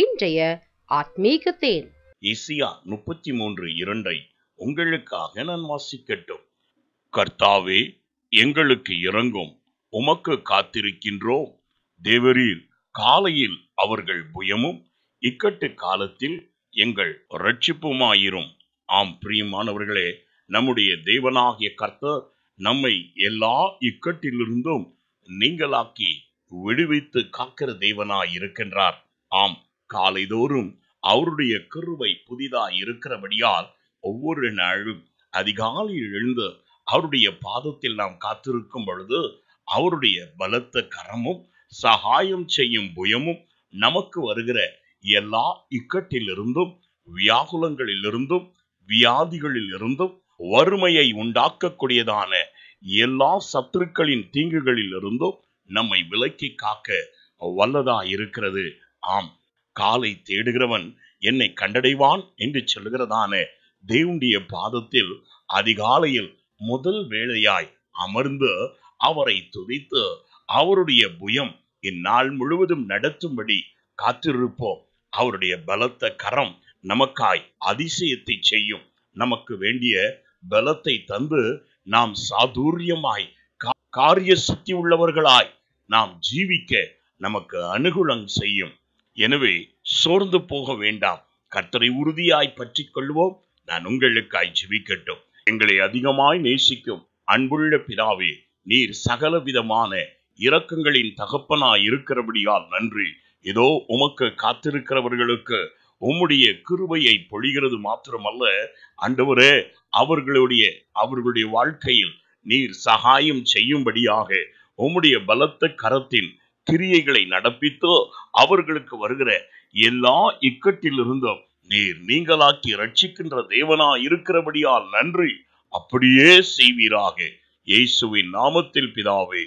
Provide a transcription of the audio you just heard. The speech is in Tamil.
இன்றைய ஆத்மீக தேன். எசேக்கியா 33:2 உங்களுக்காக நான் வாசிக்கட்டும். கர்த்தாவே, எங்களுக்கு இரங்கும், உமக்கு காத்திருக்கின்றோம். தேவரீர் காலையில் அவர்கள் புயமும் இக்கட்டு காலத்தில் எங்கள் இரட்சிப்புமாயிரும். ஆம் பிரியமானவர்களே, நம்முடைய தேவனாகிய கர்த்தர் நம்மை எல்லா இக்கட்டிலிருந்தும் நீங்களாக்கி விடுவித்து காக்கிற தேவனாய் இருக்கின்றார். ஆம், காலைதோறும் அவருடைய கிருபை புதிதாய் இருக்கிறபடியால் ஒவ்வொரு நாளும் அதிகாலையில் எழுந்து அவருடைய பாதத்தில் நாம் காத்திருக்கும் பொழுது அவருடைய பலத்த கரமும் சகாயம் செய்யும் புயமும் நமக்கு வருகிற எல்லா இக்கட்டிலிருந்தும் வியாகுலங்களிலிருந்தும் வியாதிகளில் இருந்தும் வறுமையை உண்டாக்கக்கூடியதான எல்லா சத்துருக்களின் தீங்குகளில் இருந்தும் நம்மை விலக்கி காக்க வல்லதா இருக்கிறது. ஆம், காலை தேடுகிறவன் என்னை கண்டடைவான் என்று சொல்லுகிறதான தேவனுடைய பாதத்தில் அதிகாலையில் முதல் வேளையாய் அமர்ந்து அவரை துதித்து அவருடைய புயம் இந்நாள் முழுவதும் நடத்தும்படி காத்திருப்போம். அவருடைய பலத்த கரம் நமக்காய் அதிசயத்தை செய்யும். நமக்கு வேண்டிய பலத்தை தந்து நாம் சாதுரியமாய் காரிய சித்தி உள்ளவர்களாய் நாம் ஜீவிக்க நமக்கு அனுகூலம் செய்யும். எனவே சோர்ந்து போக வேண்டாம். கர்த்தரை உறுதியாய் பற்றி கொள்வோம். நான் உங்களுக்காய் ஜெபிக்கட்டும். எங்களை அதிகமாய் நேசிக்கும் அன்புள்ள பிதாவே, நீர் சகல விதமான இரக்கங்களின் தகப்பனாய் இருக்கிறபடியால் நன்றி. இதோ உமக்கு காத்திருக்கிறவர்களுக்கு உம்முடைய கிருபையை பொழிகிறது மாத்திரமல்ல ஆண்டவரே, அவர்களுடைய வாழ்க்கையில் நீர் சகாயம் செய்யும்படியாக உம்முடைய பலத்த கரத்தின் கிரியைகளை நடப்பித்து அவர்களுக்கு வருகிற எல்லா இக்கட்டிலிருந்தும் நீர் நீங்களாக்கி ரட்சிக்கின்ற தேவனா இருக்கிறபடியால் நன்றி. அப்படியே செய்வீராக. இயேசுவின் நாமத்தில் பிதாவே.